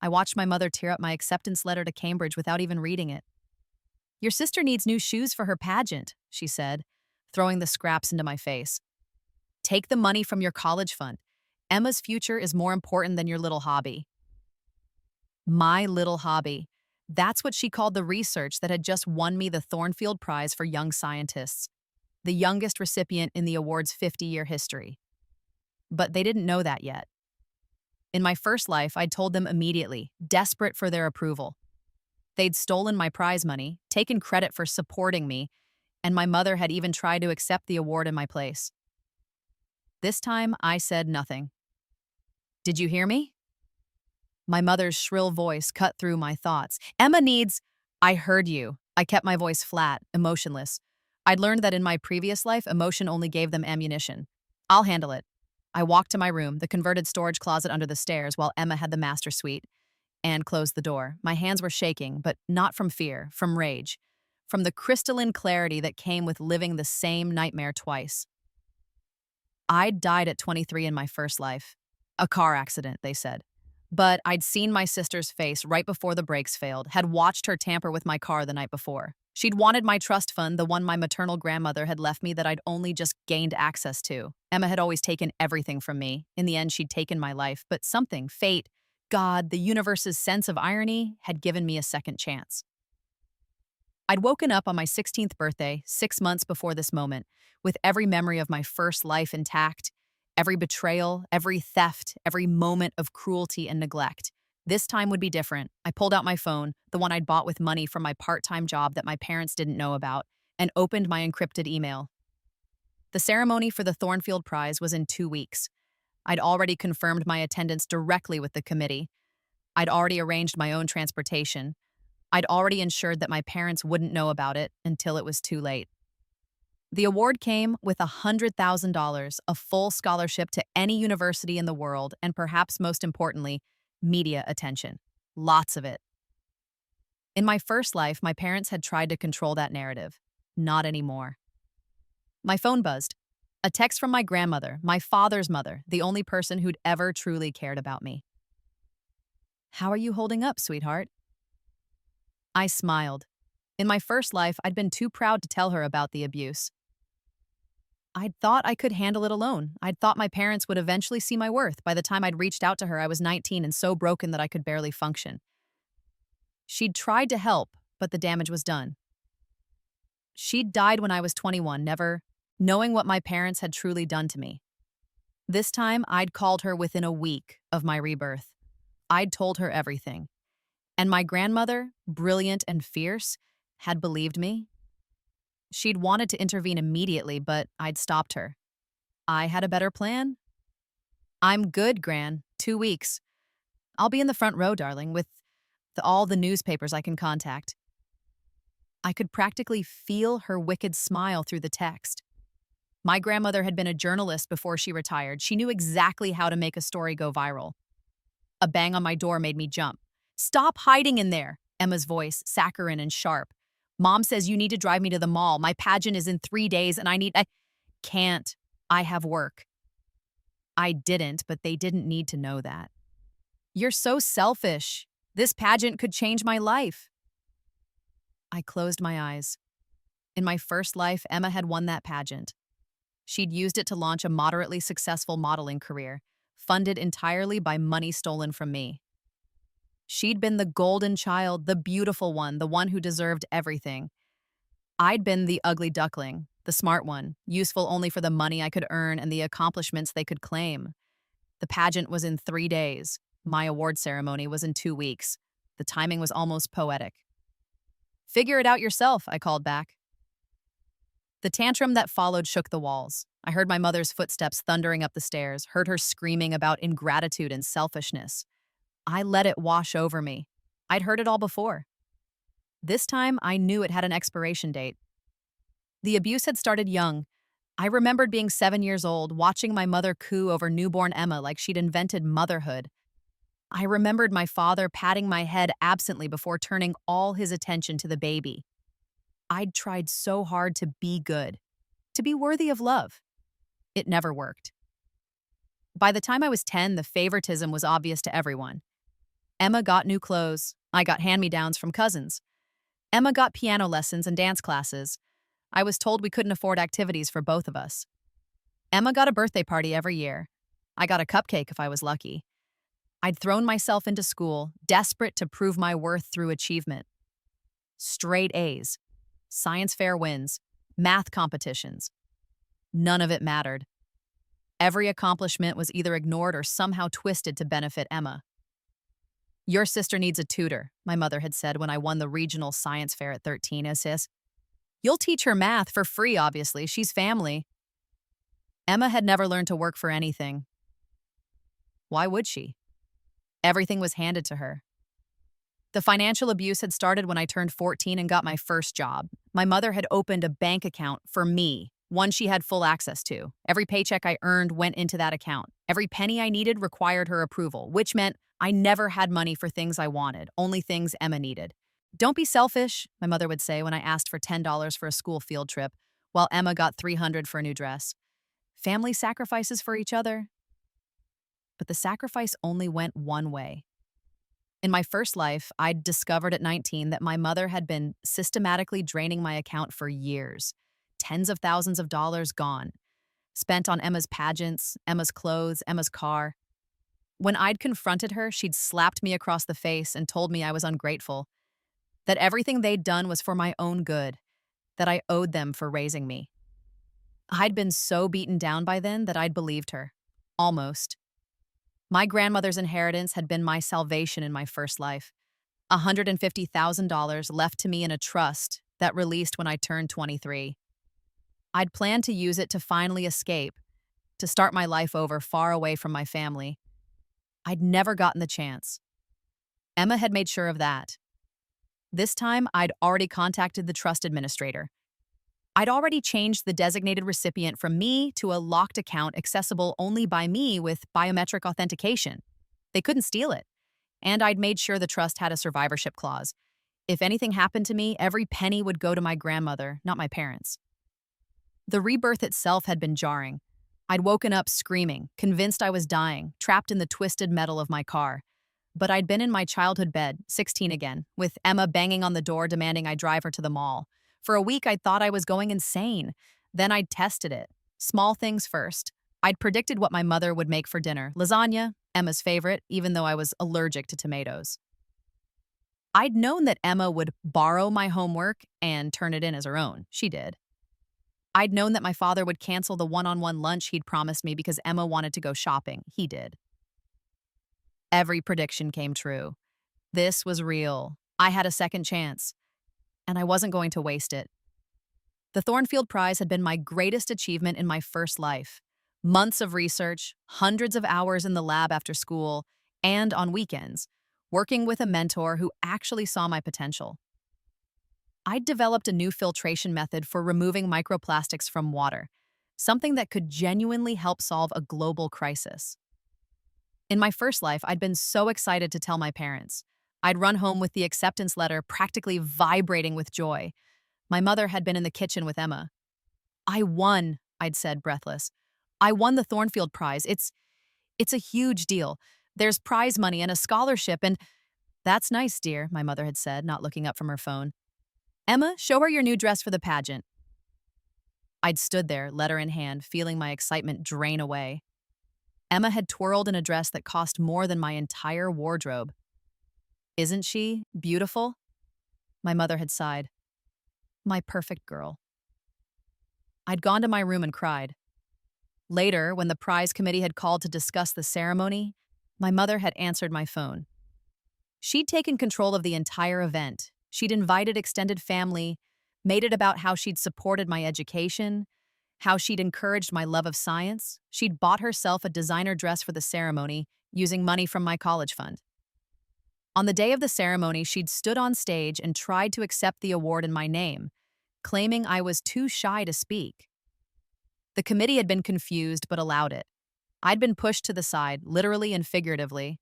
I watched my mother tear up my acceptance letter to Cambridge without even reading it. Your sister needs new shoes for her pageant, she said, throwing the scraps into my face. Take the money from your college fund. Emma's future is more important than your little hobby. My little hobby. That's what she called the research that had just won me the Thornfield Prize for Young Scientists, the youngest recipient in the award's 50-year history. But they didn't know that yet. In my first life, I'd told them immediately, desperate for their approval. They'd stolen my prize money, taken credit for supporting me, and my mother had even tried to accept the award in my place. This time, I said nothing. Did you hear me? My mother's shrill voice cut through my thoughts. Emma needs... I heard you. I kept my voice flat, emotionless. I'd learned that in my previous life, emotion only gave them ammunition. I'll handle it. I walked to my room, the converted storage closet under the stairs, while Emma had the master suite, and closed the door. My hands were shaking, but not from fear, from rage, from the crystalline clarity that came with living the same nightmare twice. I'd died at 23 in my first life. A car accident, they said. But I'd seen my sister's face right before the brakes failed, had watched her tamper with my car the night before. She'd wanted my trust fund, the one my maternal grandmother had left me that I'd only just gained access to. Emma had always taken everything from me. In the end, she'd taken my life, but something, fate, God, the universe's sense of irony, had given me a second chance. I'd woken up on my 16th birthday, 6 months before this moment, with every memory of my first life intact, every betrayal, every theft, every moment of cruelty and neglect. This time would be different. I pulled out my phone, the one I'd bought with money from my part-time job that my parents didn't know about, and opened my encrypted email. The ceremony for the Thornfield Prize was in 2 weeks. I'd already confirmed my attendance directly with the committee. I'd already arranged my own transportation. I'd already ensured that my parents wouldn't know about it until it was too late. The award came with $100,000, a full scholarship to any university in the world, and perhaps most importantly, media attention. Lots of it. In my first life, my parents had tried to control that narrative. Not anymore. My phone buzzed. A text from my grandmother, my father's mother, the only person who'd ever truly cared about me. How are you holding up, sweetheart? I smiled. In my first life, I'd been too proud to tell her about the abuse. I'd thought I could handle it alone. I'd thought my parents would eventually see my worth. By the time I'd reached out to her, I was 19 and so broken that I could barely function. She'd tried to help, but the damage was done. She'd died when I was 21, never knowing what my parents had truly done to me. This time, I'd called her within a week of my rebirth. I'd told her everything. And my grandmother, brilliant and fierce, had believed me. She'd wanted to intervene immediately, but I'd stopped her. I had a better plan. I'm good, Gran. 2 weeks. I'll be in the front row, darling, with all the newspapers I can contact. I could practically feel her wicked smile through the text. My grandmother had been a journalist before she retired. She knew exactly how to make a story go viral. A bang on my door made me jump. Stop hiding in there, Emma's voice, saccharine and sharp. Mom says you need to drive me to the mall. My pageant is in 3 days and I can't. I have work. I didn't, but they didn't need to know that. You're so selfish. This pageant could change my life. I closed my eyes. In my first life, Emma had won that pageant. She'd used it to launch a moderately successful modeling career, funded entirely by money stolen from me. She'd been the golden child, the beautiful one, the one who deserved everything. I'd been the ugly duckling, the smart one, useful only for the money I could earn and the accomplishments they could claim. The pageant was in 3 days. My award ceremony was in 2 weeks. The timing was almost poetic. Figure it out yourself, I called back. The tantrum that followed shook the walls. I heard my mother's footsteps thundering up the stairs, heard her screaming about ingratitude and selfishness. I let it wash over me. I'd heard it all before. This time, I knew it had an expiration date. The abuse had started young. I remembered being 7 years old, watching my mother coo over newborn Emma like she'd invented motherhood. I remembered my father patting my head absently before turning all his attention to the baby. I'd tried so hard to be good, to be worthy of love. It never worked. By the time I was 10, the favoritism was obvious to everyone. Emma got new clothes. I got hand-me-downs from cousins. Emma got piano lessons and dance classes. I was told we couldn't afford activities for both of us. Emma got a birthday party every year. I got a cupcake if I was lucky. I'd thrown myself into school, desperate to prove my worth through achievement. Straight A's, science fair wins, math competitions. None of it mattered. Every accomplishment was either ignored or somehow twisted to benefit Emma. "Your sister needs a tutor," my mother had said when I won the regional science fair at 13, sis. "You'll teach her math for free, obviously. She's family." Emma had never learned to work for anything. Why would she? Everything was handed to her. The financial abuse had started when I turned 14 and got my first job. My mother had opened a bank account for me, one she had full access to. Every paycheck I earned went into that account. Every penny I needed required her approval, which meant I never had money for things I wanted, only things Emma needed. "Don't be selfish," my mother would say when I asked for $10 for a school field trip, while Emma got $300 for a new dress. Family sacrifices for each other. But the sacrifice only went one way. In my first life, I'd discovered at 19 that my mother had been systematically draining my account for years. Tens of thousands of dollars gone. Spent on Emma's pageants, Emma's clothes, Emma's car. When I'd confronted her, she'd slapped me across the face and told me I was ungrateful. That everything they'd done was for my own good. That I owed them for raising me. I'd been so beaten down by then that I'd believed her. Almost. My grandmother's inheritance had been my salvation in my first life. $150,000 left to me in a trust that released when I turned 23. I'd planned to use it to finally escape, to start my life over far away from my family. I'd never gotten the chance. Emma had made sure of that. This time, I'd already contacted the trust administrator. I'd already changed the designated recipient from me to a locked account accessible only by me with biometric authentication. They couldn't steal it. And I'd made sure the trust had a survivorship clause. If anything happened to me, every penny would go to my grandmother, not my parents. The rebirth itself had been jarring. I'd woken up screaming, convinced I was dying, trapped in the twisted metal of my car. But I'd been in my childhood bed, 16 again, with Emma banging on the door demanding I drive her to the mall. For a week, I'd thought I was going insane. Then I'd tested it. Small things first. I'd predicted what my mother would make for dinner. Lasagna, Emma's favorite, even though I was allergic to tomatoes. I'd known that Emma would borrow my homework and turn it in as her own. She did. I'd known that my father would cancel the one-on-one lunch he'd promised me because Emma wanted to go shopping. He did. Every prediction came true. This was real. I had a second chance. And I wasn't going to waste it. The Thornfield Prize had been my greatest achievement in my first life. Months of research, hundreds of hours in the lab after school, and on weekends, working with a mentor who actually saw my potential. I'd developed a new filtration method for removing microplastics from water, something that could genuinely help solve a global crisis. In my first life, I'd been so excited to tell my parents. I'd run home with the acceptance letter practically vibrating with joy. My mother had been in the kitchen with Emma. "I won," I'd said, breathless. "I won the Thornfield Prize. It's a huge deal. There's prize money and a scholarship and—" "That's nice, dear," my mother had said, not looking up from her phone. "Emma, show her your new dress for the pageant." I'd stood there, letter in hand, feeling my excitement drain away. Emma had twirled in a dress that cost more than my entire wardrobe. "Isn't she beautiful?" My mother had sighed. My perfect girl. I'd gone to my room and cried. Later, when the prize committee had called to discuss the ceremony, my mother had answered my phone. She'd taken control of the entire event. She'd invited extended family, made it about how she'd supported my education, how she'd encouraged my love of science. She'd bought herself a designer dress for the ceremony using money from my college fund. On the day of the ceremony, she'd stood on stage and tried to accept the award in my name, claiming I was too shy to speak. The committee had been confused but allowed it. I'd been pushed to the side, literally and figuratively.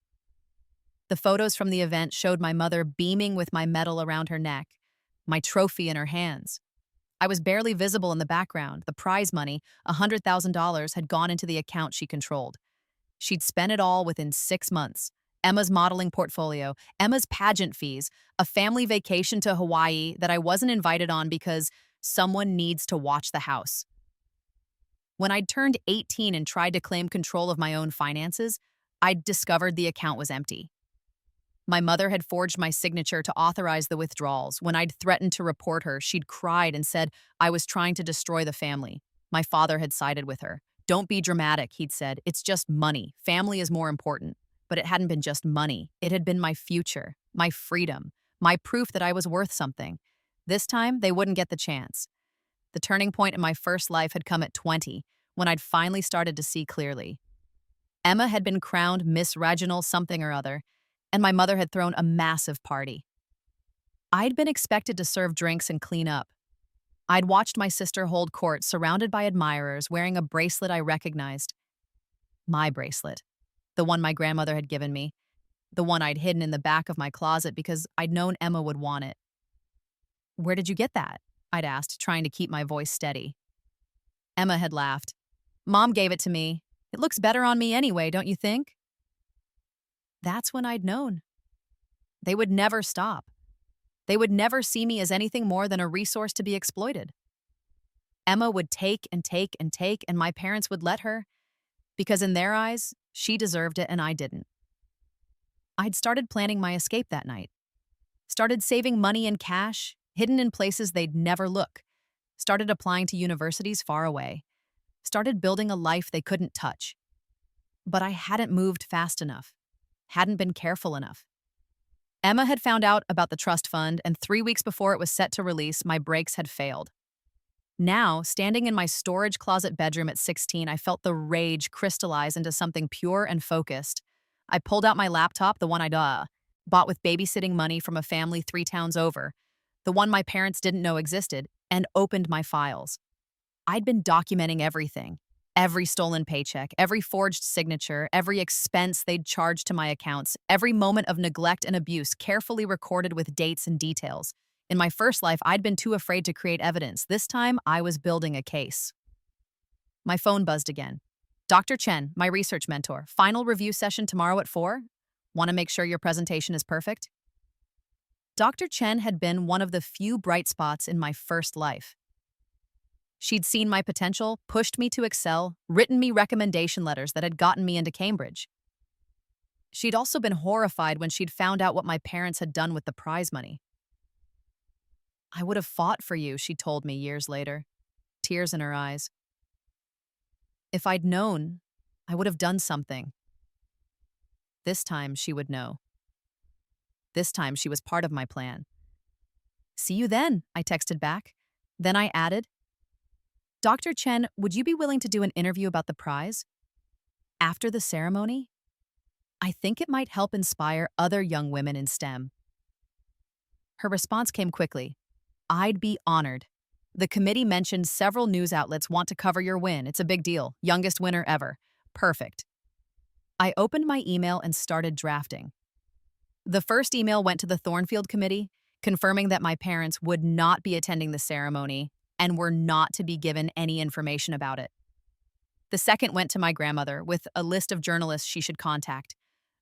The photos from the event showed my mother beaming with my medal around her neck, my trophy in her hands. I was barely visible in the background. The prize money, $100,000, had gone into the account she controlled. She'd spent it all within 6 months. Emma's modeling portfolio, Emma's pageant fees, a family vacation to Hawaii that I wasn't invited on because someone needs to watch the house. When I'd turned 18 and tried to claim control of my own finances, I'd discovered the account was empty. My mother had forged my signature to authorize the withdrawals. When I'd threatened to report her, she'd cried and said I was trying to destroy the family. My father had sided with her. "Don't be dramatic," he'd said. "It's just money. Family is more important." But it hadn't been just money. It had been my future, my freedom, my proof that I was worth something. This time, they wouldn't get the chance. The turning point in my first life had come at 20, when I'd finally started to see clearly. Emma had been crowned Miss Reginald something or other, and my mother had thrown a massive party. I'd been expected to serve drinks and clean up. I'd watched my sister hold court surrounded by admirers wearing a bracelet I recognized. My bracelet. The one my grandmother had given me. The one I'd hidden in the back of my closet because I'd known Emma would want it. "Where did you get that?" I'd asked, trying to keep my voice steady. Emma had laughed. "Mom gave it to me. It looks better on me anyway, don't you think?" That's when I'd known. They would never stop. They would never see me as anything more than a resource to be exploited. Emma would take and take and take, and my parents would let her, because in their eyes, she deserved it and I didn't. I'd started planning my escape that night. Started saving money in cash, hidden in places they'd never look. Started applying to universities far away. Started building a life they couldn't touch. But I hadn't moved fast enough. Hadn't been careful enough. Emma had found out about the trust fund, and 3 weeks before it was set to release, my brakes had failed. Now, standing in my storage closet bedroom at 16, I felt the rage crystallize into something pure and focused. I pulled out my laptop, the one I'd bought with babysitting money from a family 3 towns over, the one my parents didn't know existed, and opened my files. I'd been documenting everything. Every stolen paycheck, every forged signature, every expense they'd charged to my accounts, every moment of neglect and abuse carefully recorded with dates and details. In my first life, I'd been too afraid to create evidence. This time, I was building a case. My phone buzzed again. "Dr. Chen, my research mentor, final review session tomorrow at 4? Want to make sure your presentation is perfect?" Dr. Chen had been one of the few bright spots in my first life. She'd seen my potential, pushed me to excel, written me recommendation letters that had gotten me into Cambridge. She'd also been horrified when she'd found out what my parents had done with the prize money. "I would have fought for you," she told me years later, tears in her eyes. "If I'd known, I would have done something." This time she would know. This time she was part of my plan. "See you then," I texted back. Then I added, "Dr. Chen, would you be willing to do an interview about the prize? After the ceremony? I think it might help inspire other young women in STEM." Her response came quickly. "I'd be honored. The committee mentioned several news outlets want to cover your win. It's a big deal. Youngest winner ever. Perfect." I opened my email and started drafting. The first email went to the Thornfield Committee, confirming that my parents would not be attending the ceremony and were not to be given any information about it. The second went to my grandmother with a list of journalists she should contact.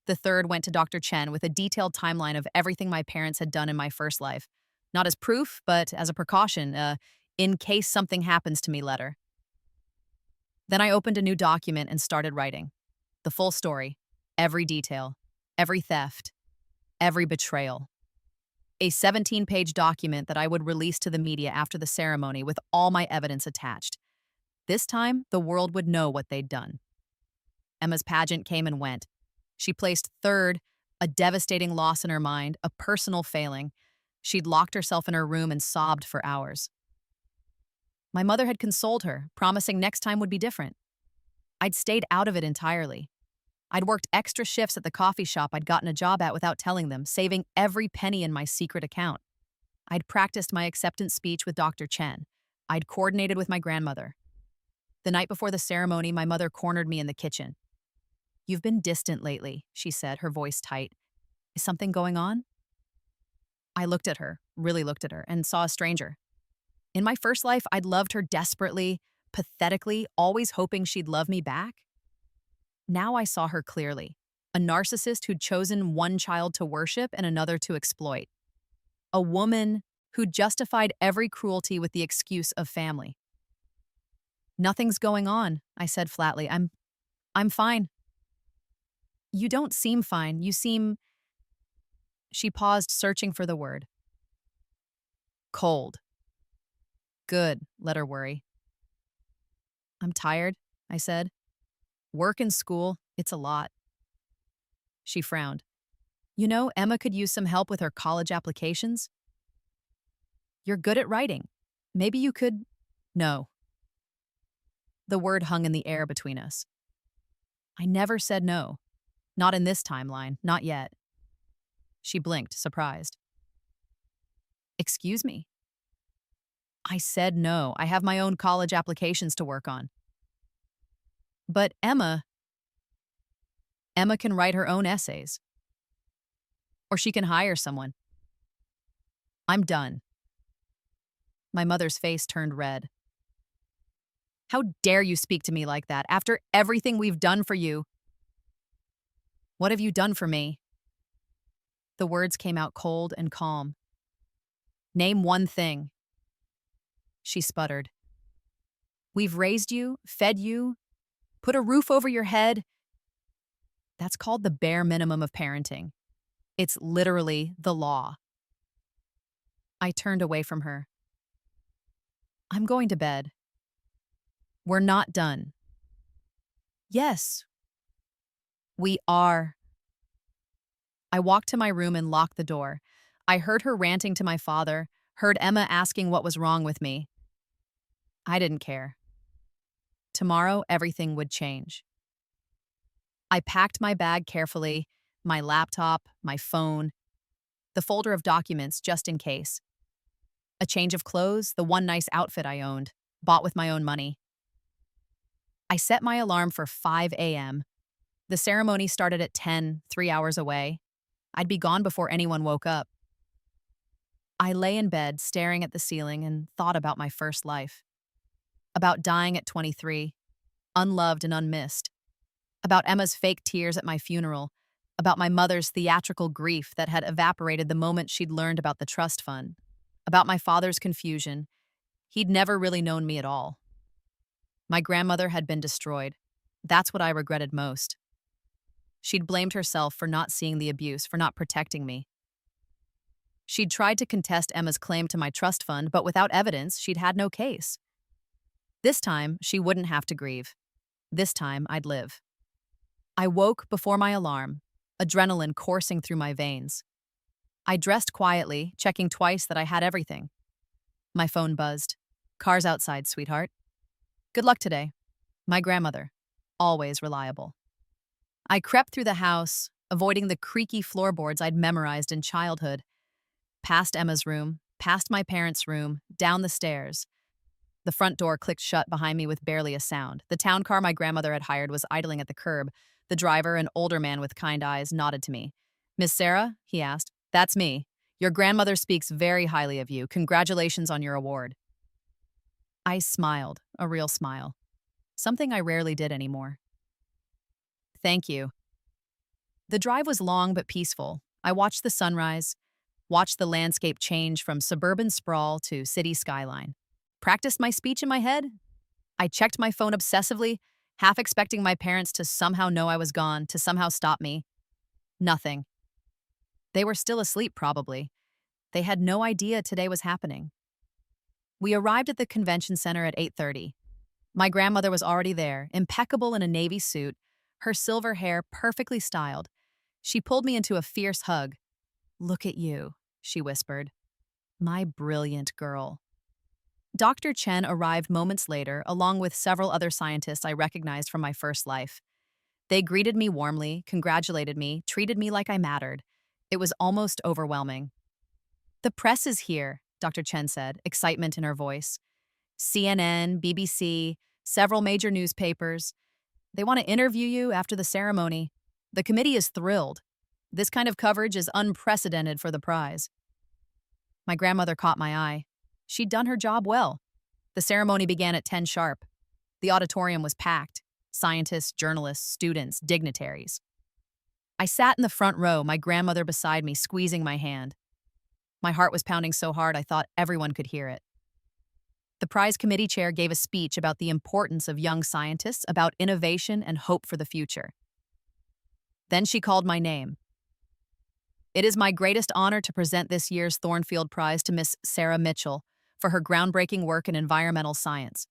The third went to Dr. Chen with a detailed timeline of everything my parents had done in my first life. Not as proof, but as a precaution, in case something happens to me letter. Then I opened a new document and started writing. The full story, every detail, every theft, every betrayal. A 17-page document that I would release to the media after the ceremony with all my evidence attached. This time, the world would know what they'd done. Emma's pageant came and went. She placed third, a devastating loss in her mind, a personal failing. She'd locked herself in her room and sobbed for hours. My mother had consoled her, promising next time would be different. I'd stayed out of it entirely. I'd worked extra shifts at the coffee shop I'd gotten a job at without telling them, saving every penny in my secret account. I'd practiced my acceptance speech with Dr. Chen. I'd coordinated with my grandmother. The night before the ceremony, my mother cornered me in the kitchen. "You've been distant lately," she said, her voice tight. "Is something going on?" I looked at her, really looked at her, and saw a stranger. In my first life, I'd loved her desperately, pathetically, always hoping she'd love me back. Now I saw her clearly. A narcissist who'd chosen one child to worship and another to exploit. A woman who justified every cruelty with the excuse of family. "Nothing's going on," I said flatly. I'm fine." "You don't seem fine. You seem—" She paused, searching for the word. "Cold." "Good," let her worry. "I'm tired," I said. "Work and school, it's a lot." She frowned. "You know, Emma could use some help with her college applications." "You're good at writing. Maybe you could—" "No." The word hung in the air between us. I never said no. Not in this timeline, not yet. She blinked, surprised. "Excuse me?" I said no. I have my own college applications to work on. "But Emma can write her own essays. Or she can hire someone." "I'm done." My mother's face turned red. "How dare you speak to me like that, after everything we've done for you?" "What have you done for me?" The words came out cold and calm. "Name one thing." She sputtered. "We've raised you, fed you, put a roof over your head." That's called the bare minimum of parenting. It's literally the law. I turned away from her. "I'm going to bed." "We're not done." "Yes, we are." I walked to my room and locked the door. I heard her ranting to my father, heard Emma asking what was wrong with me. I didn't care. Tomorrow, everything would change. I packed my bag carefully, my laptop, my phone, the folder of documents just in case. A change of clothes, the one nice outfit I owned, bought with my own money. I set my alarm for 5 a.m. The ceremony started at 10, 3 hours away. I'd be gone before anyone woke up. I lay in bed, staring at the ceiling, and thought about my first life. About dying at 23, unloved and unmissed. About Emma's fake tears at my funeral. About my mother's theatrical grief that had evaporated the moment she'd learned about the trust fund. About my father's confusion. He'd never really known me at all. My grandmother had been destroyed. That's what I regretted most. She'd blamed herself for not seeing the abuse, for not protecting me. She'd tried to contest Emma's claim to my trust fund, but without evidence, she'd had no case. This time, she wouldn't have to grieve. This time, I'd live. I woke before my alarm, adrenaline coursing through my veins. I dressed quietly, checking twice that I had everything. My phone buzzed. "Car's outside, sweetheart." "Good luck today." My grandmother, always reliable. I crept through the house, avoiding the creaky floorboards I'd memorized in childhood. Past Emma's room, past my parents' room, down the stairs. The front door clicked shut behind me with barely a sound. The town car my grandmother had hired was idling at the curb. The driver, an older man with kind eyes, nodded to me. "Miss Sarah?" he asked. "That's me. Your grandmother speaks very highly of you. Congratulations on your award." I smiled, a real smile. Something I rarely did anymore. "Thank you." The drive was long but peaceful. I watched the sunrise, watched the landscape change from suburban sprawl to city skyline. Practiced my speech in my head. I checked my phone obsessively, half expecting my parents to somehow know I was gone, to somehow stop me. Nothing. They were still asleep, probably. They had no idea today was happening. We arrived at the convention center at 8:30. My grandmother was already there, impeccable in a navy suit, her silver hair perfectly styled. She pulled me into a fierce hug. "Look at you," she whispered. "My brilliant girl." Dr. Chen arrived moments later, along with several other scientists I recognized from my first life. They greeted me warmly, congratulated me, treated me like I mattered. It was almost overwhelming. "The press is here," Dr. Chen said, excitement in her voice. "CNN, BBC, several major newspapers. They want to interview you after the ceremony. The committee is thrilled. This kind of coverage is unprecedented for the prize." My grandmother caught my eye. She'd done her job well. The ceremony began at 10 sharp. The auditorium was packed. Scientists, journalists, students, dignitaries. I sat in the front row, my grandmother beside me, squeezing my hand. My heart was pounding so hard I thought everyone could hear it. The prize committee chair gave a speech about the importance of young scientists, about innovation and hope for the future. Then she called my name. It is my greatest honor to present this year's Thornfield Prize to Miss Sarah Mitchell for her groundbreaking work in environmental science.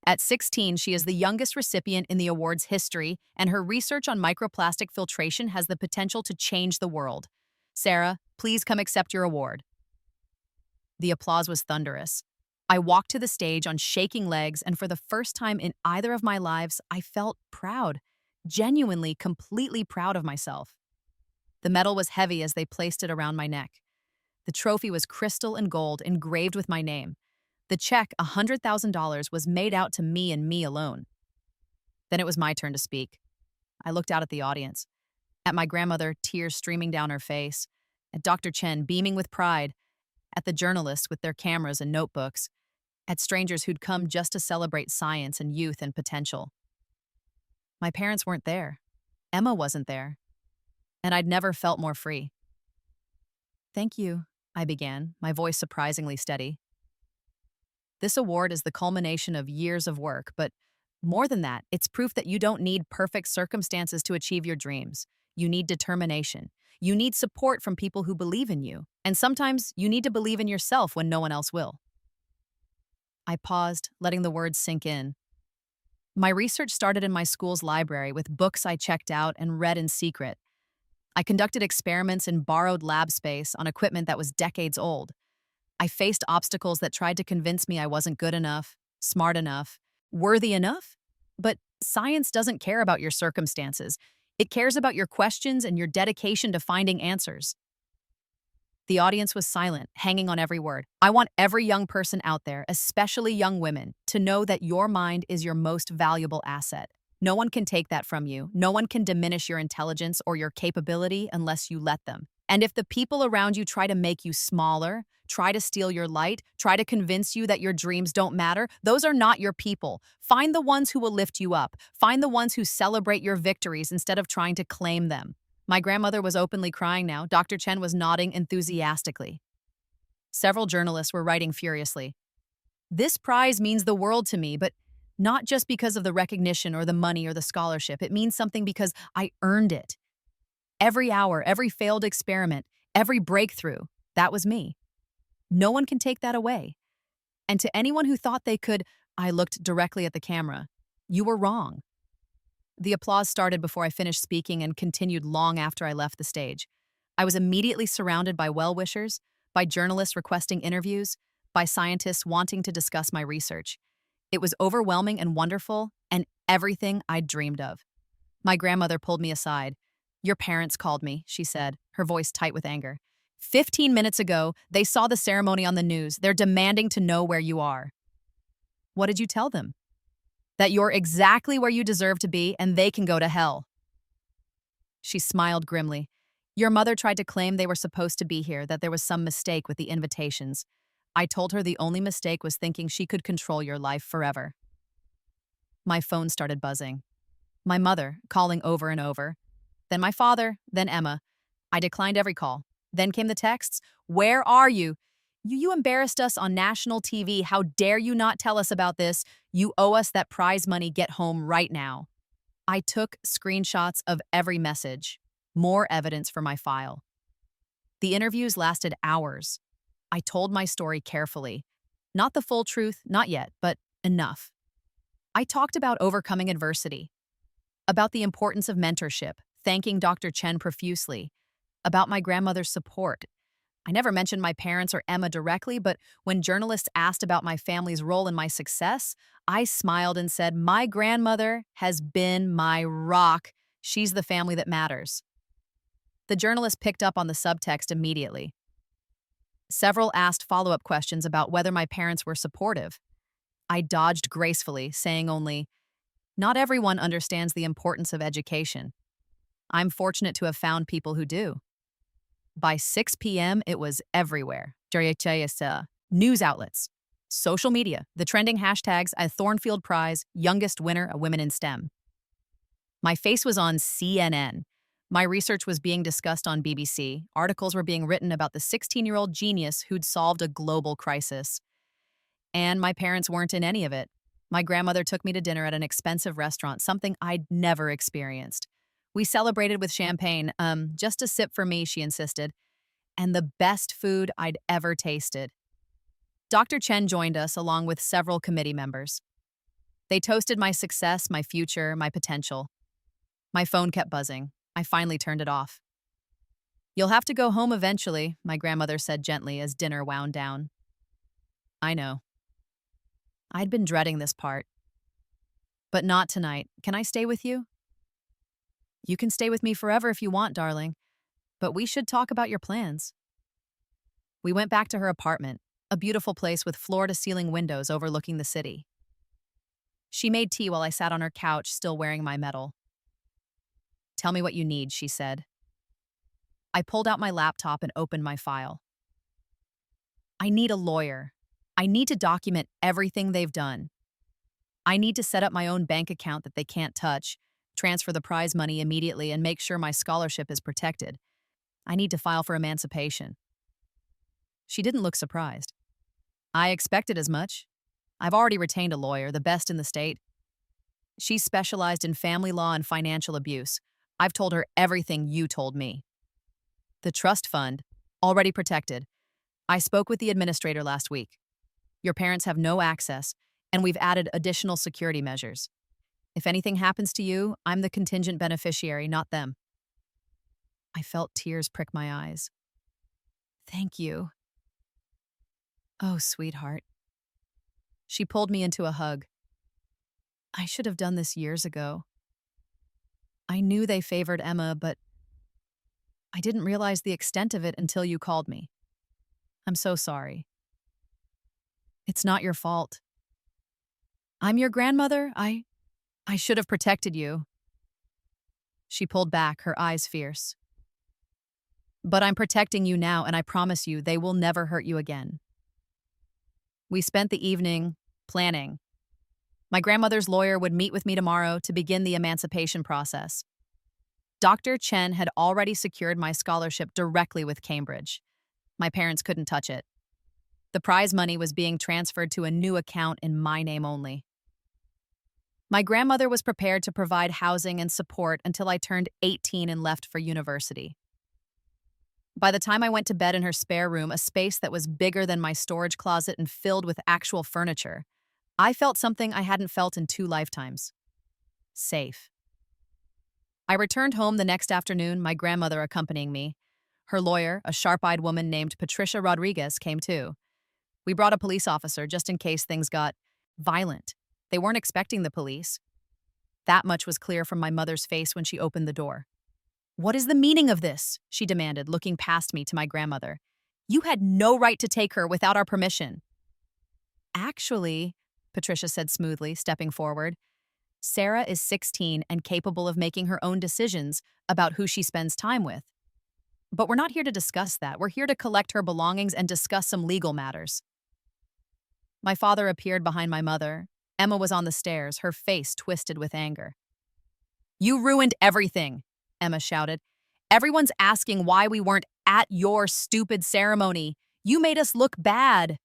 At 16, she is the youngest recipient in the award's history, and her research on microplastic filtration has the potential to change the world. Sarah, please come accept your award. The applause was thunderous. I walked to the stage on shaking legs, and for the first time in either of my lives, I felt proud, genuinely, completely proud of myself. The medal was heavy as they placed it around my neck. The trophy was crystal and gold, engraved with my name. The check, $100,000, was made out to me and me alone. Then it was my turn to speak. I looked out at the audience, at my grandmother, tears streaming down her face, at Dr. Chen, beaming with pride, at the journalists with their cameras and notebooks, at strangers who'd come just to celebrate science and youth and potential. My parents weren't there. Emma wasn't there. And I'd never felt more free. "Thank you," I began, my voice surprisingly steady. "This award is the culmination of years of work, but more than that, it's proof that you don't need perfect circumstances to achieve your dreams. You need determination. You need support from people who believe in you. And sometimes you need to believe in yourself when no one else will." I paused, letting the words sink in. My research started in my school's library with books I checked out and read in secret. I conducted experiments in borrowed lab space on equipment that was decades old. I faced obstacles that tried to convince me I wasn't good enough, smart enough, worthy enough. But science doesn't care about your circumstances. It cares about your questions and your dedication to finding answers. The audience was silent, hanging on every word. I want every young person out there, especially young women, to know that your mind is your most valuable asset. No one can take that from you. No one can diminish your intelligence or your capability unless you let them. And if the people around you try to make you smaller, try to steal your light, try to convince you that your dreams don't matter, those are not your people. Find the ones who will lift you up. Find the ones who celebrate your victories instead of trying to claim them. My grandmother was openly crying now. Dr. Chen was nodding enthusiastically. Several journalists were writing furiously. "This prize means the world to me, but not just because of the recognition or the money or the scholarship. It means something because I earned it. Every hour, every failed experiment, every breakthrough, that was me. No one can take that away. And to anyone who thought they could," I looked directly at the camera, "you were wrong." The applause started before I finished speaking and continued long after I left the stage. I was immediately surrounded by well-wishers, by journalists requesting interviews, by scientists wanting to discuss my research. It was overwhelming and wonderful, and everything I'd dreamed of. My grandmother pulled me aside. "Your parents called me," she said, her voice tight with anger. 15 minutes ago, they saw the ceremony on the news. They're demanding to know where you are." "What did you tell them?" "That you're exactly where you deserve to be, and they can go to hell." She smiled grimly. "Your mother tried to claim they were supposed to be here, that there was some mistake with the invitations. I told her the only mistake was thinking she could control your life forever." My phone started buzzing. My mother, calling over and over. Then my father, then Emma. I declined every call. Then came the texts. "Where are you? You embarrassed us on national TV. How dare you not tell us about this? You owe us that prize money. Get home right now." I took screenshots of every message. More evidence for my file. The interviews lasted hours. I told my story carefully. Not the full truth, not yet, but enough. I talked about overcoming adversity, about the importance of mentorship, thanking Dr. Chen profusely, about my grandmother's support. I never mentioned my parents or Emma directly, but when journalists asked about my family's role in my success, I smiled and said, "My grandmother has been my rock. She's the family that matters." The journalist picked up on the subtext immediately. Several asked follow-up questions about whether my parents were supportive. I dodged gracefully, saying only, "Not everyone understands the importance of education. I'm fortunate to have found people who do." By 6 p.m., it was everywhere. News outlets, social media, the trending hashtags, a Thornfield Prize, youngest winner, a women in STEM. My face was on CNN. My research was being discussed on BBC. Articles were being written about the 16-year-old genius who'd solved a global crisis. And my parents weren't in any of it. My grandmother took me to dinner at an expensive restaurant, something I'd never experienced. We celebrated with champagne, just a sip for me, she insisted, and the best food I'd ever tasted. Dr. Chen joined us along with several committee members. They toasted my success, my future, my potential. My phone kept buzzing. I finally turned it off. You'll have to go home eventually, my grandmother said gently as dinner wound down. I know. I'd been dreading this part. But not tonight. Can I stay with you? You can stay with me forever if you want, darling. But we should talk about your plans. We went back to her apartment, a beautiful place with floor-to-ceiling windows overlooking the city. She made tea while I sat on her couch, still wearing my medal. Tell me what you need, she said. I pulled out my laptop and opened my file. I need a lawyer. I need to document everything they've done. I need to set up my own bank account that they can't touch, transfer the prize money immediately, and make sure my scholarship is protected. I need to file for emancipation. She didn't look surprised. I expected as much. I've already retained a lawyer, the best in the state. She's specialized in family law and financial abuse. I've told her everything you told me. The trust fund, already protected. I spoke with the administrator last week. Your parents have no access, and we've added additional security measures. If anything happens to you, I'm the contingent beneficiary, not them. I felt tears prick my eyes. Thank you. Oh, sweetheart. She pulled me into a hug. I should have done this years ago. I knew they favored Emma, but I didn't realize the extent of it until you called me. I'm so sorry. It's not your fault. I'm your grandmother. I should have protected you. She pulled back, her eyes fierce. But I'm protecting you now, and I promise you they will never hurt you again. We spent the evening planning. My grandmother's lawyer would meet with me tomorrow to begin the emancipation process. Dr. Chen had already secured my scholarship directly with Cambridge. My parents couldn't touch it. The prize money was being transferred to a new account in my name only. My grandmother was prepared to provide housing and support until I turned 18 and left for university. By the time I went to bed in her spare room, a space that was bigger than my storage closet and filled with actual furniture, I felt something I hadn't felt in 2 lifetimes. Safe. I returned home the next afternoon, my grandmother accompanying me. Her lawyer, a sharp-eyed woman named Patricia Rodriguez, came too. We brought a police officer just in case things got violent. They weren't expecting the police. That much was clear from my mother's face when she opened the door. What is the meaning of this? She demanded, looking past me to my grandmother. You had no right to take her without our permission. Actually, Patricia said smoothly, stepping forward, Sarah is 16 and capable of making her own decisions about who she spends time with. But we're not here to discuss that. We're here to collect her belongings and discuss some legal matters. My father appeared behind my mother. Emma was on the stairs, her face twisted with anger. You ruined everything, Emma shouted. Everyone's asking why we weren't at your stupid ceremony. You made us look bad.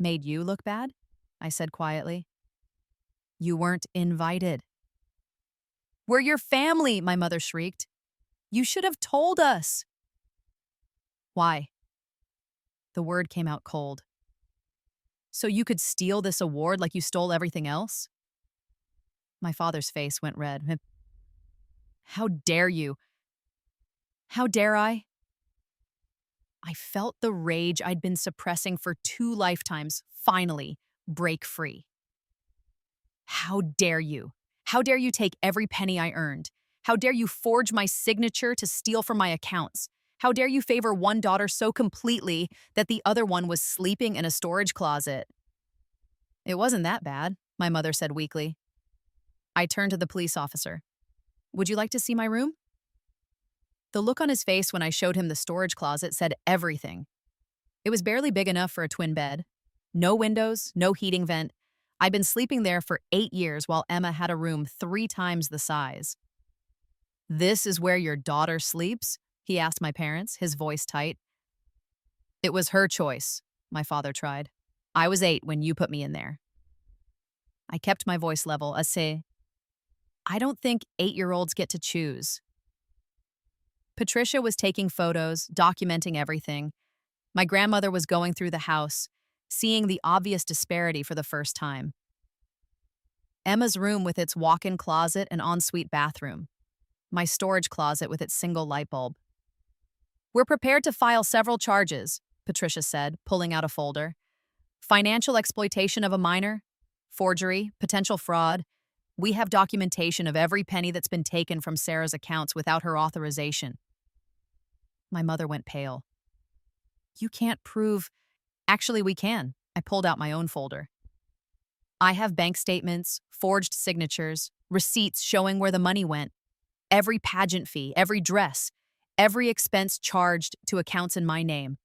Made you look bad? I said quietly. You weren't invited. We're your family, my mother shrieked. You should have told us. Why? The word came out cold. So you could steal this award like you stole everything else? My father's face went red. How dare you? How dare I? I felt the rage I'd been suppressing for 2 lifetimes finally break free. How dare you? How dare you take every penny I earned? How dare you forge my signature to steal from my accounts? How dare you favor one daughter so completely that the other one was sleeping in a storage closet? It wasn't that bad, my mother said weakly. I turned to the police officer. Would you like to see my room? The look on his face when I showed him the storage closet said everything. It was barely big enough for a twin bed. No windows, no heating vent. I'd been sleeping there for 8 years while Emma had a room 3 times the size. This is where your daughter sleeps? He asked my parents, his voice tight. It was her choice, my father tried. I was 8 when you put me in there. I kept my voice level, assez. I don't think 8-year-olds get to choose. Patricia was taking photos, documenting everything. My grandmother was going through the house, seeing the obvious disparity for the first time. Emma's room with its walk-in closet and ensuite bathroom. My storage closet with its single light bulb. We're prepared to file several charges, Patricia said, pulling out a folder. Financial exploitation of a minor, forgery, potential fraud. We have documentation of every penny that's been taken from Sarah's accounts without her authorization. My mother went pale. You can't prove... Actually, we can. I pulled out my own folder. I have bank statements, forged signatures, receipts showing where the money went, every pageant fee, every dress, every expense charged to accounts in my name.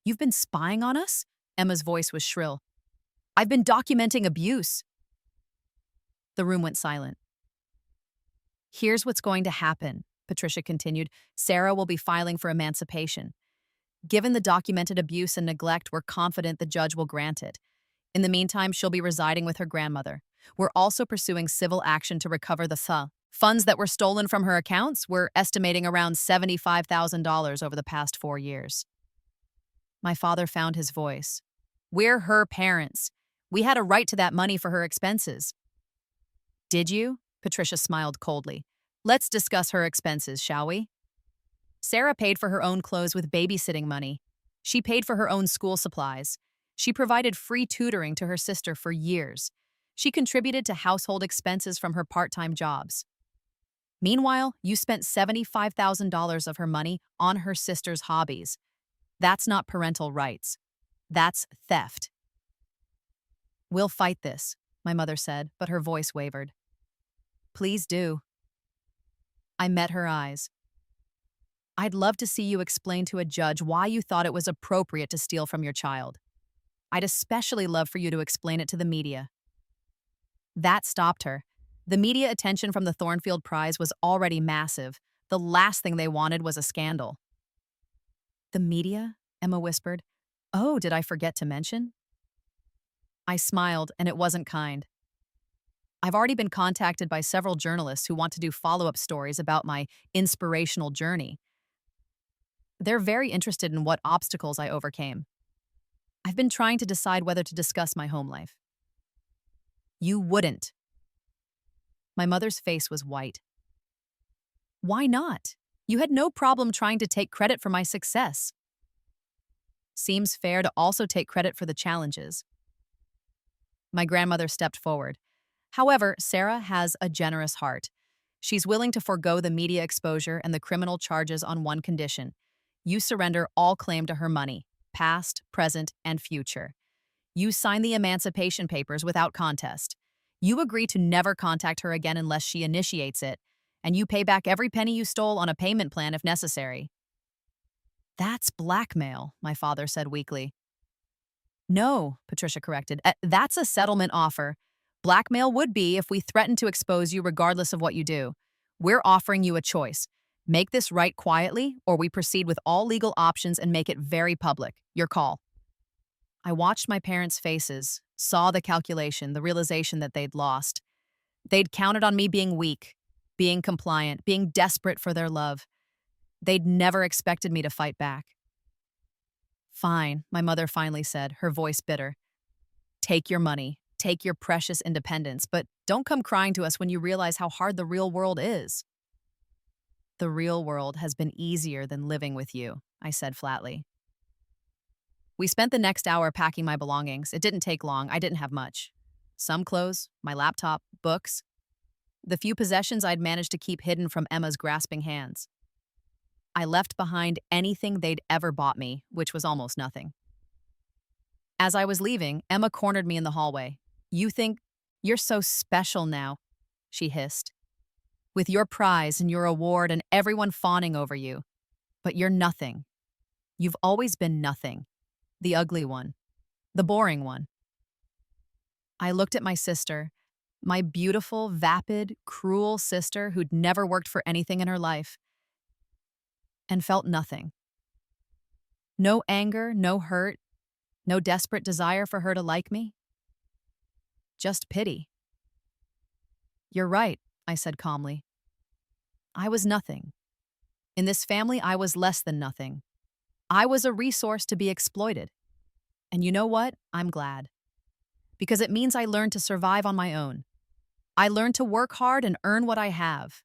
You've been spying on us? Emma's voice was shrill. I've been documenting abuse. The room went silent. Here's what's going to happen, Patricia continued. Sarah will be filing for emancipation. Given the documented abuse and neglect, we're confident the judge will grant it. In the meantime, she'll be residing with her grandmother. We're also pursuing civil action to recover the funds that were stolen from her accounts. We're estimating around $75,000 over the past 4 years. My father found his voice. We're her parents. We had a right to that money for her expenses. Did you? Patricia smiled coldly. Let's discuss her expenses, shall we? Sarah paid for her own clothes with babysitting money. She paid for her own school supplies. She provided free tutoring to her sister for years. She contributed to household expenses from her part-time jobs. Meanwhile, you spent $75,000 of her money on her sister's hobbies. That's not parental rights. That's theft. We'll fight this, my mother said, but her voice wavered. Please do. I met her eyes. I'd love to see you explain to a judge why you thought it was appropriate to steal from your child. I'd especially love for you to explain it to the media. That stopped her. The media attention from the Thornfield Prize was already massive. The last thing they wanted was a scandal. The media? Emma whispered. Oh, did I forget to mention? I smiled, and it wasn't kind. I've already been contacted by several journalists who want to do follow-up stories about my inspirational journey. They're very interested in what obstacles I overcame. I've been trying to decide whether to discuss my home life. You wouldn't. My mother's face was white. Why not? You had no problem trying to take credit for my success. Seems fair to also take credit for the challenges. My grandmother stepped forward. However, Sarah has a generous heart. She's willing to forego the media exposure and the criminal charges on one condition. You surrender all claim to her money, past, present, and future. You sign the emancipation papers without contest. You agree to never contact her again unless she initiates it, and you pay back every penny you stole on a payment plan if necessary. That's blackmail, my father said weakly. No, Patricia corrected. That's a settlement offer. Blackmail would be if we threaten to expose you regardless of what you do. We're offering you a choice. Make this right quietly, or we proceed with all legal options and make it very public. Your call. I watched my parents' faces, saw the calculation, the realization that they'd lost. They'd counted on me being weak, being compliant, being desperate for their love. They'd never expected me to fight back. Fine, my mother finally said, her voice bitter. Take your money, take your precious independence, but don't come crying to us when you realize how hard the real world is. The real world has been easier than living with you, I said flatly. We spent the next hour packing my belongings. It didn't take long. I didn't have much. Some clothes, my laptop, books. The few possessions I'd managed to keep hidden from Emma's grasping hands. I left behind anything they'd ever bought me, which was almost nothing. As I was leaving, Emma cornered me in the hallway. You think you're so special now, she hissed. With your prize and your award and everyone fawning over you. But you're nothing. You've always been nothing. The ugly one. The boring one. I looked at my sister. My beautiful, vapid, cruel sister who'd never worked for anything in her life and felt nothing. No anger, no hurt, no desperate desire for her to like me. Just pity. "You're right," I said calmly. "I was nothing. In this family, I was less than nothing. I was a resource to be exploited. And you know what? I'm glad. Because it means I learned to survive on my own. I learned to work hard and earn what I have.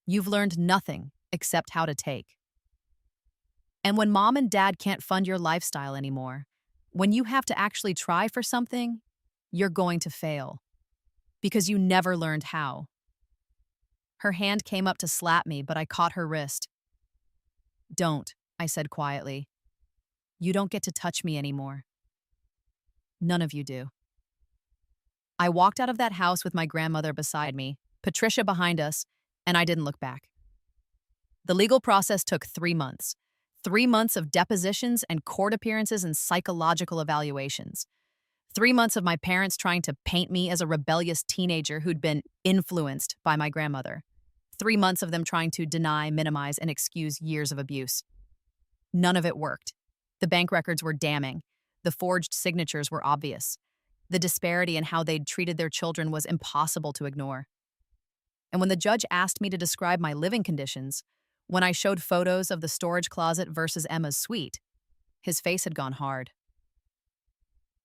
You've learned nothing except how to take. And when mom and dad can't fund your lifestyle anymore, when you have to actually try for something, you're going to fail. Because you never learned how." Her hand came up to slap me, but I caught her wrist. "Don't," I said quietly. "You don't get to touch me anymore. None of you do." I walked out of that house with my grandmother beside me, Patricia behind us, and I didn't look back. The legal process took 3 months. 3 months of depositions and court appearances and psychological evaluations. 3 months of my parents trying to paint me as a rebellious teenager who'd been influenced by my grandmother. 3 months of them trying to deny, minimize, and excuse years of abuse. None of it worked. The bank records were damning. The forged signatures were obvious. The disparity in how they'd treated their children was impossible to ignore. And when the judge asked me to describe my living conditions, when I showed photos of the storage closet versus Emma's suite, his face had gone hard.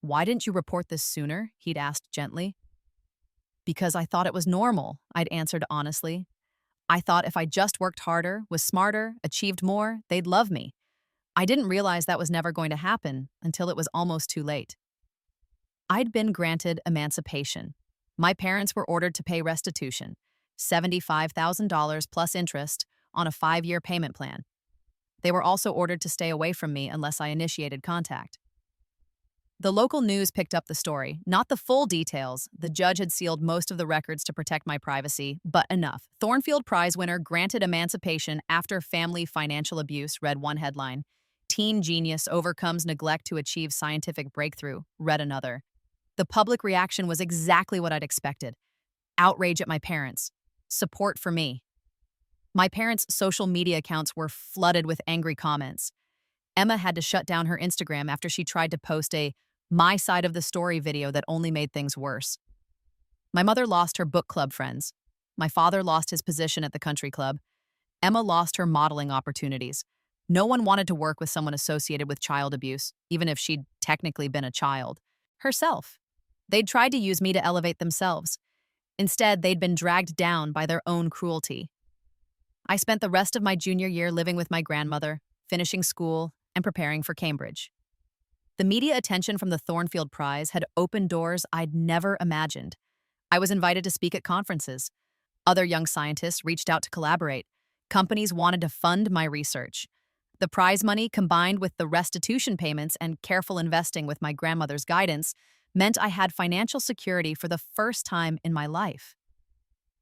"Why didn't you report this sooner?" he'd asked gently. "Because I thought it was normal," I'd answered honestly. "I thought if I just worked harder, was smarter, achieved more, they'd love me. I didn't realize that was never going to happen until it was almost too late." I'd been granted emancipation. My parents were ordered to pay restitution, $75,000 plus interest, on a 5-year payment plan. They were also ordered to stay away from me unless I initiated contact. The local news picked up the story, not the full details. The judge had sealed most of the records to protect my privacy, but enough. "Thornfield Prize winner granted emancipation after family financial abuse," read one headline. "Teen genius overcomes neglect to achieve scientific breakthrough," read another. The public reaction was exactly what I'd expected. Outrage at my parents. Support for me. My parents' social media accounts were flooded with angry comments. Emma had to shut down her Instagram after she tried to post a "my side of the story" video that only made things worse. My mother lost her book club friends. My father lost his position at the country club. Emma lost her modeling opportunities. No one wanted to work with someone associated with child abuse, even if she'd technically been a child. Herself. They'd tried to use me to elevate themselves. Instead, they'd been dragged down by their own cruelty. I spent the rest of my junior year living with my grandmother, finishing school, and preparing for Cambridge. The media attention from the Thornfield Prize had opened doors I'd never imagined. I was invited to speak at conferences. Other young scientists reached out to collaborate. Companies wanted to fund my research. The prize money, combined with the restitution payments and careful investing with my grandmother's guidance, meant I had financial security for the first time in my life.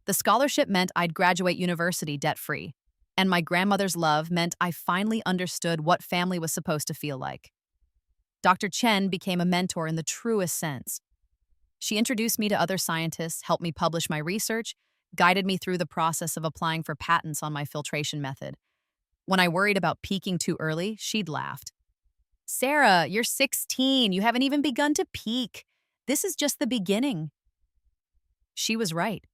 The scholarship meant I'd graduate university debt-free, and my grandmother's love meant I finally understood what family was supposed to feel like. Dr. Chen became a mentor in the truest sense. She introduced me to other scientists, helped me publish my research, guided me through the process of applying for patents on my filtration method. When I worried about peaking too early, she'd laughed. "Sarah, you're 16. You haven't even begun to peak. This is just the beginning." She was right.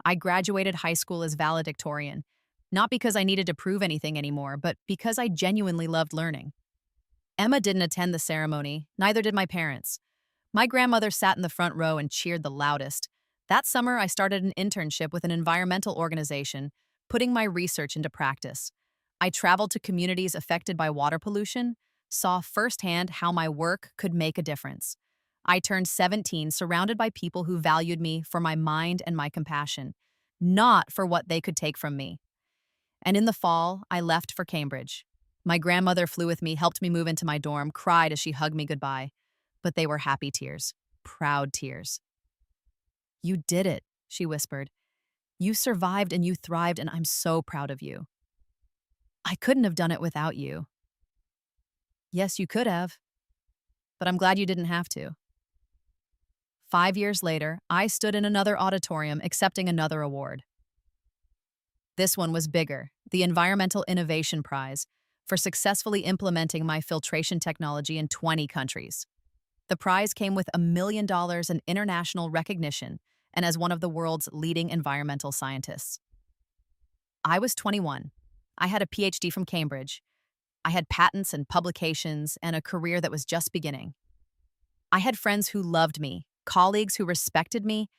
I graduated high school as valedictorian, not because I needed to prove anything anymore, but because I genuinely loved learning. Emma didn't attend the ceremony, neither did my parents. My grandmother sat in the front row and cheered the loudest. That summer, I started an internship with an environmental organization, putting my research into practice. I traveled to communities affected by water pollution, saw firsthand how my work could make a difference. I turned 17 surrounded by people who valued me for my mind and my compassion, not for what they could take from me. And in the fall, I left for Cambridge. My grandmother flew with me, helped me move into my dorm, cried as she hugged me goodbye. But they were happy tears, proud tears. "You did it," she whispered. "You survived and you thrived, and I'm so proud of you." "I couldn't have done it without you." "Yes, you could have. But I'm glad you didn't have to." 5 years later, I stood in another auditorium accepting another award. This one was bigger, the Environmental Innovation Prize, for successfully implementing my filtration technology in 20 countries. The prize came with $1 million in international recognition and as one of the world's leading environmental scientists. I was 21. I had a PhD from Cambridge. I had patents and publications and a career that was just beginning. I had friends who loved me, colleagues who respected me,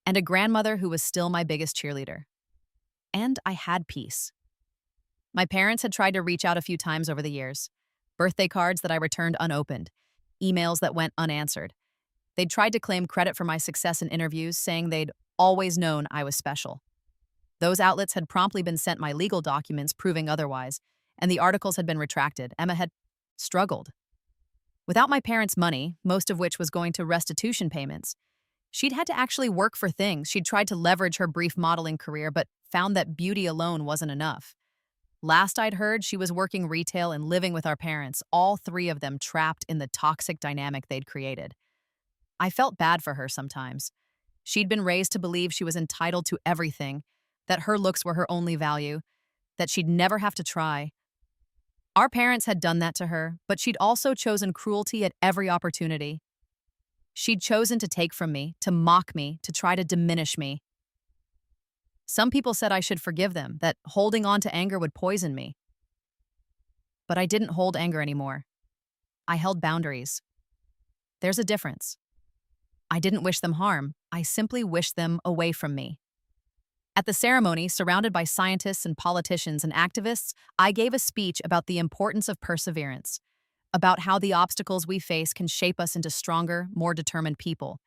and a grandmother who was still my biggest cheerleader. And I had peace. My parents had tried to reach out a few times over the years. Birthday cards that I returned unopened, emails that went unanswered. They'd tried to claim credit for my success in interviews, saying they'd always known I was special. Those outlets had promptly been sent my legal documents proving otherwise, and the articles had been retracted. Emma had struggled. Without my parents' money, most of which was going to restitution payments, she'd had to actually work for things. She'd tried to leverage her brief modeling career, but found that beauty alone wasn't enough. Last I'd heard, she was working retail and living with our parents, all three of them trapped in the toxic dynamic they'd created. I felt bad for her sometimes. She'd been raised to believe she was entitled to everything, that her looks were her only value, that she'd never have to try. Our parents had done that to her, but she'd also chosen cruelty at every opportunity. She'd chosen to take from me, to mock me, to try to diminish me. Some people said I should forgive them, that holding on to anger would poison me. But I didn't hold anger anymore. I held boundaries. There's a difference. I didn't wish them harm. I simply wished them away from me. At the ceremony, surrounded by scientists and politicians and activists, I gave a speech about the importance of perseverance, about how the obstacles we face can shape us into stronger, more determined people,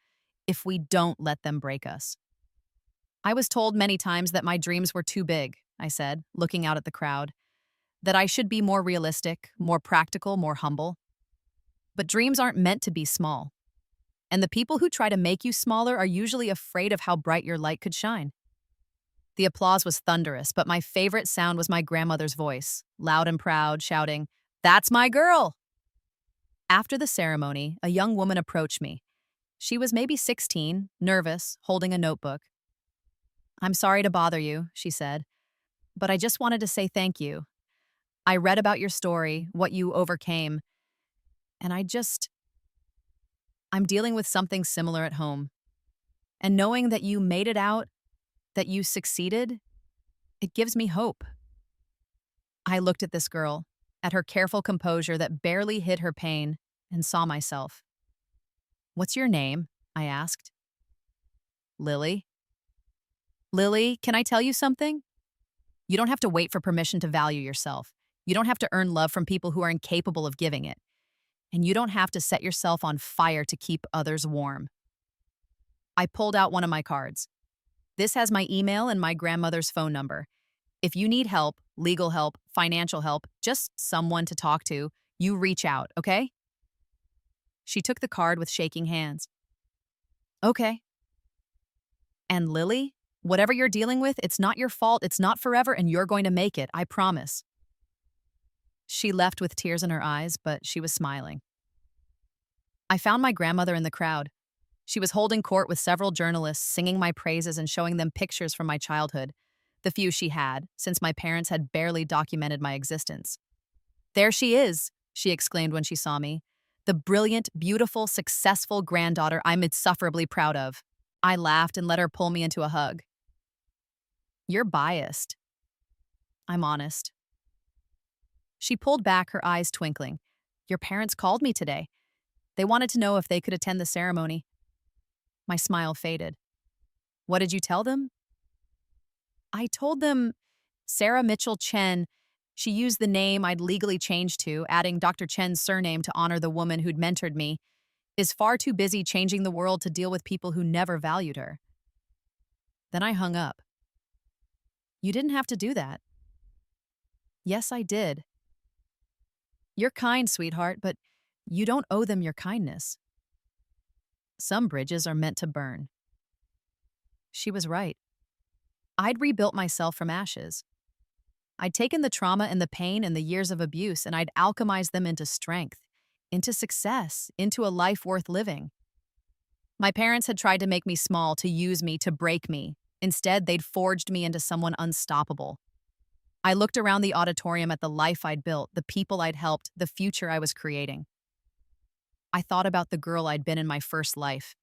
if we don't let them break us. I was told many times that my dreams were too big, I said, looking out at the crowd, that I should be more realistic, more practical, more humble. But dreams aren't meant to be small. And the people who try to make you smaller are usually afraid of how bright your light could shine. The applause was thunderous, but my favorite sound was my grandmother's voice, loud and proud, shouting, "That's my girl!" After the ceremony, a young woman approached me. She was maybe 16, nervous, holding a notebook. "I'm sorry to bother you," she said, "but I just wanted to say thank you. I read about your story, what you overcame, and I'm dealing with something similar at home. And knowing that you made it out, that you succeeded, it gives me hope." I looked at this girl, at her careful composure that barely hid her pain, and saw myself. "What's your name?" I asked. "Lily." "Lily, can I tell you something? You don't have to wait for permission to value yourself. You don't have to earn love from people who are incapable of giving it. And you don't have to set yourself on fire to keep others warm." I pulled out one of my cards. "This has my email and my grandmother's phone number. If you need help, legal help, financial help, just someone to talk to, you reach out, okay?" She took the card with shaking hands. "Okay." "And Lily, whatever you're dealing with, it's not your fault, it's not forever, and you're going to make it, I promise." She left with tears in her eyes, but she was smiling. I found my grandmother in the crowd. She was holding court with several journalists, singing my praises and showing them pictures from my childhood, the few she had, since my parents had barely documented my existence. "There she is," she exclaimed when she saw me. "The brilliant, beautiful, successful granddaughter I'm insufferably proud of." I laughed and let her pull me into a hug. "You're biased." "I'm honest." She pulled back, her eyes twinkling. "Your parents called me today. They wanted to know if they could attend the ceremony." My smile faded. "What did you tell them?" "I told them Sarah Mitchell Chen. She used the name I'd legally changed to, adding Dr. Chen's surname to honor the woman who'd mentored me, is far too busy changing the world to deal with people who never valued her." Then I hung up. "You didn't have to do that." "Yes, I did." "You're kind, sweetheart, but you don't owe them your kindness. Some bridges are meant to burn." She was right. I'd rebuilt myself from ashes. I'd taken the trauma and the pain and the years of abuse, and I'd alchemized them into strength, into success, into a life worth living. My parents had tried to make me small, to use me, to break me. Instead, they'd forged me into someone unstoppable. I looked around the auditorium at the life I'd built, the people I'd helped, the future I was creating. I thought about the girl I'd been in my first life,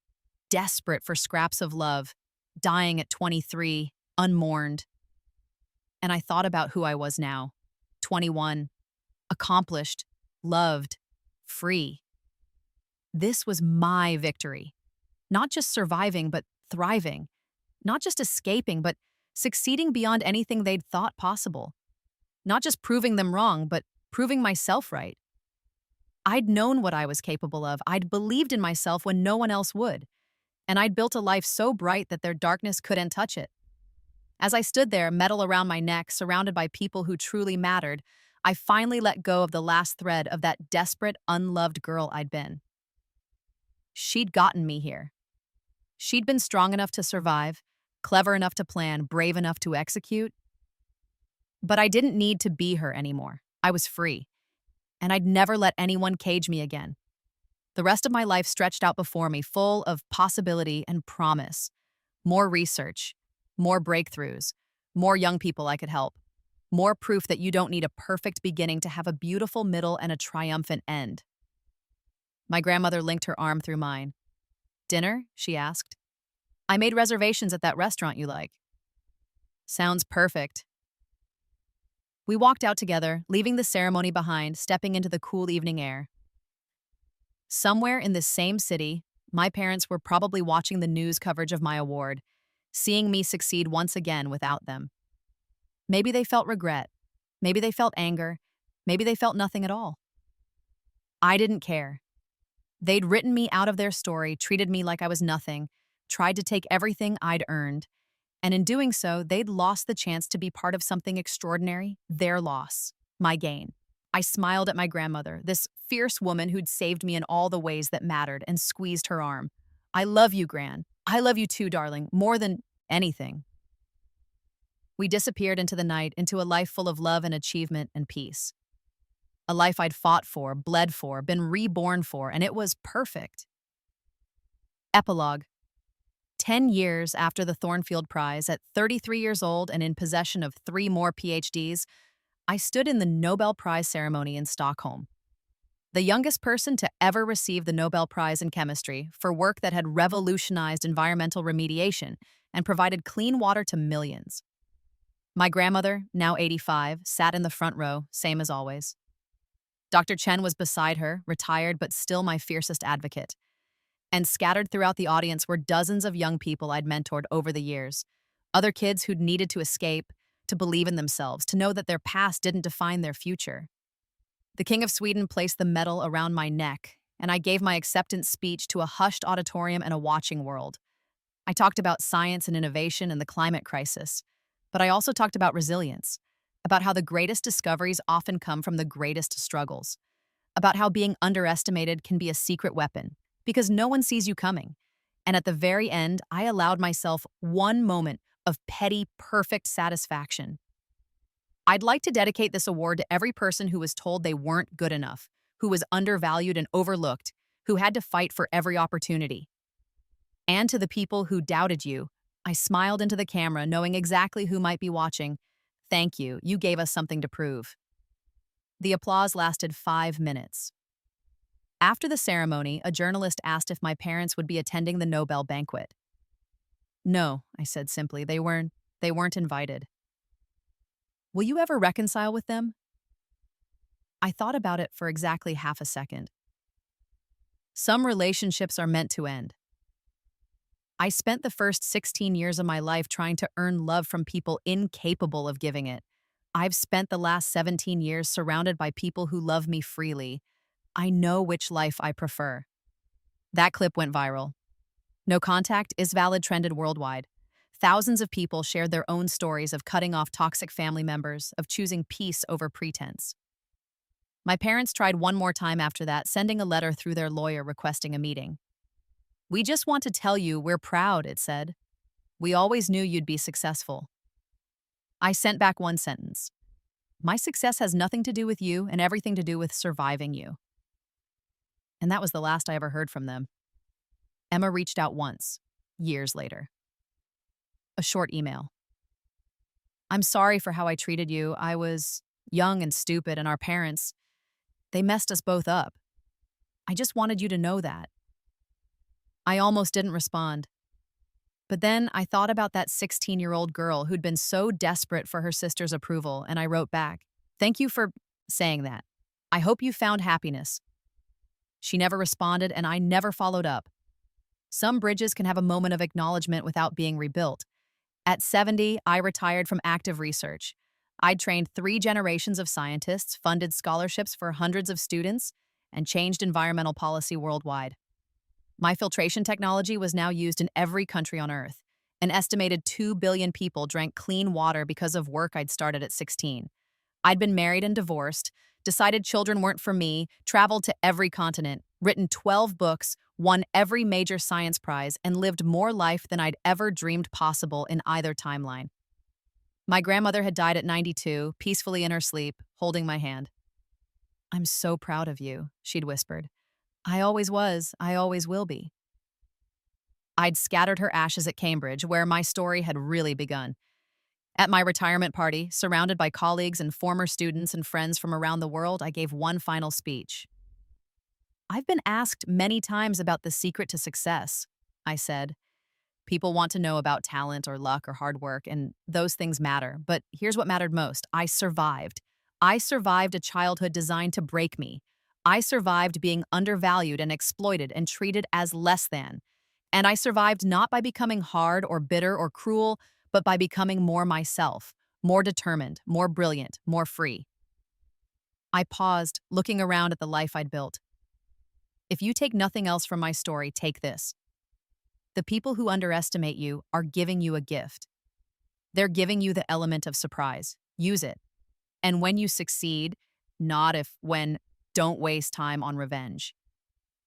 desperate for scraps of love, dying at 23, unmourned. And I thought about who I was now, 21, accomplished, loved, free. This was my victory. Not just surviving, but thriving. Not just escaping, but succeeding beyond anything they'd thought possible. Not just proving them wrong, but proving myself right. I'd known what I was capable of. I'd believed in myself when no one else would. And I'd built a life so bright that their darkness couldn't touch it. As I stood there, medal around my neck, surrounded by people who truly mattered, I finally let go of the last thread of that desperate, unloved girl I'd been. She'd gotten me here. She'd been strong enough to survive, clever enough to plan, brave enough to execute. But I didn't need to be her anymore. I was free. And I'd never let anyone cage me again. The rest of my life stretched out before me, full of possibility and promise. More research, more breakthroughs, more young people I could help, more proof that you don't need a perfect beginning to have a beautiful middle and a triumphant end. My grandmother linked her arm through mine. "Dinner?" she asked. "I made reservations at that restaurant you like." "Sounds perfect." We walked out together, leaving the ceremony behind, stepping into the cool evening air. Somewhere in this same city, my parents were probably watching the news coverage of my award, seeing me succeed once again without them. Maybe they felt regret. Maybe they felt anger. Maybe they felt nothing at all. I didn't care. They'd written me out of their story, treated me like I was nothing, tried to take everything I'd earned, and in doing so, they'd lost the chance to be part of something extraordinary, their loss, my gain. I smiled at my grandmother, this fierce woman who'd saved me in all the ways that mattered, and squeezed her arm. "I love you, Gran. I love you too, darling, more than anything." We disappeared into the night, into a life full of love and achievement and peace. A life I'd fought for, bled for, been reborn for, and it was perfect. Epilogue. 10 years after the Thornfield Prize, at 33 years old and in possession of 3 more PhDs, I stood in the Nobel Prize ceremony in Stockholm. The youngest person to ever receive the Nobel Prize in Chemistry for work that had revolutionized environmental remediation and provided clean water to millions. My grandmother, now 85, sat in the front row, same as always. Dr. Chen was beside her, retired but still my fiercest advocate. And scattered throughout the audience were dozens of young people I'd mentored over the years. Other kids who'd needed to escape, to believe in themselves, to know that their past didn't define their future. The King of Sweden placed the medal around my neck, and I gave my acceptance speech to a hushed auditorium and a watching world. I talked about science and innovation and the climate crisis, but I also talked about resilience, about how the greatest discoveries often come from the greatest struggles, about how being underestimated can be a secret weapon, because no one sees you coming. And at the very end, I allowed myself one moment of petty, perfect satisfaction. I'd like to dedicate this award to every person who was told they weren't good enough, who was undervalued and overlooked, who had to fight for every opportunity. And to the people who doubted you, I smiled into the camera, knowing exactly who might be watching. Thank you, you gave us something to prove. The applause lasted 5 minutes. After the ceremony, a journalist asked if my parents would be attending the Nobel banquet. "No," I said simply, they weren't invited." "Will you ever reconcile with them?" I thought about it for exactly half a second. Some relationships are meant to end. I spent the first 16 years of my life trying to earn love from people incapable of giving it. I've spent the last 17 years surrounded by people who love me freely. I know which life I prefer. That clip went viral. No Contact is Valid trended worldwide. Thousands of people shared their own stories of cutting off toxic family members, of choosing peace over pretense. My parents tried one more time after that, sending a letter through their lawyer requesting a meeting. "We just want to tell you we're proud," it said. "We always knew you'd be successful." I sent back one sentence. "My success has nothing to do with you and everything to do with surviving you." And that was the last I ever heard from them. Emma reached out once, years later. A short email. I'm sorry for how I treated you. I was young and stupid, and our parents, they messed us both up. I just wanted you to know that. I almost didn't respond. But then I thought about that 16-year-old girl who'd been so desperate for her sister's approval, and I wrote back, "Thank you for saying that. I hope you found happiness." She never responded, and I never followed up. Some bridges can have a moment of acknowledgement without being rebuilt. At 70, I retired from active research. I'd trained 3 generations of scientists, funded scholarships for hundreds of students, and changed environmental policy worldwide. My filtration technology was now used in every country on Earth. An estimated 2 billion people drank clean water because of work I'd started at 16. I'd been married and divorced, decided children weren't for me, traveled to every continent, written 12 books, won every major science prize, and lived more life than I'd ever dreamed possible in either timeline. My grandmother had died at 92, peacefully in her sleep, holding my hand. "I'm so proud of you," she'd whispered. "I always was, I always will be." I'd scattered her ashes at Cambridge, where my story had really begun. At my retirement party, surrounded by colleagues and former students and friends from around the world, I gave one final speech. "I've been asked many times about the secret to success," I said. "People want to know about talent or luck or hard work, and those things matter. But here's what mattered most. I survived. I survived a childhood designed to break me. I survived being undervalued and exploited and treated as less than. And I survived not by becoming hard or bitter or cruel, but by becoming more myself, more determined, more brilliant, more free." I paused, looking around at the life I'd built. If you take nothing else from my story, take this. The people who underestimate you are giving you a gift. They're giving you the element of surprise. Use it. And when you succeed, not if, when, don't waste time on revenge.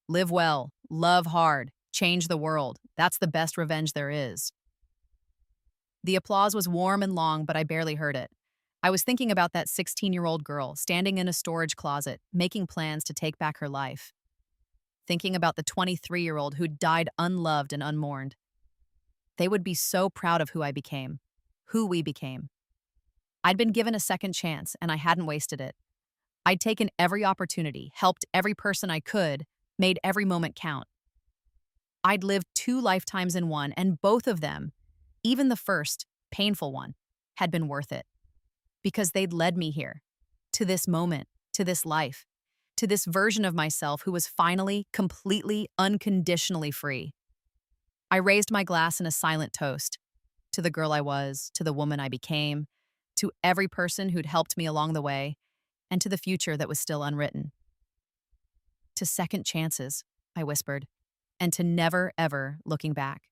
Live well, love hard, change the world. That's the best revenge there is. The applause was warm and long, but I barely heard it. I was thinking about that 16-year-old girl standing in a storage closet, making plans to take back her life. Thinking about the 23-year-old who'd died unloved and unmourned. They would be so proud of who I became, who we became. I'd been given a second chance, and I hadn't wasted it. I'd taken every opportunity, helped every person I could, made every moment count. I'd lived 2 lifetimes in one, and both of them, even the first, painful one, had been worth it. Because they'd led me here, to this moment, to this life, to this version of myself who was finally, completely, unconditionally free. I raised my glass in a silent toast, to the girl I was, to the woman I became, to every person who'd helped me along the way, and to the future that was still unwritten. To second chances, I whispered, and to never, ever looking back.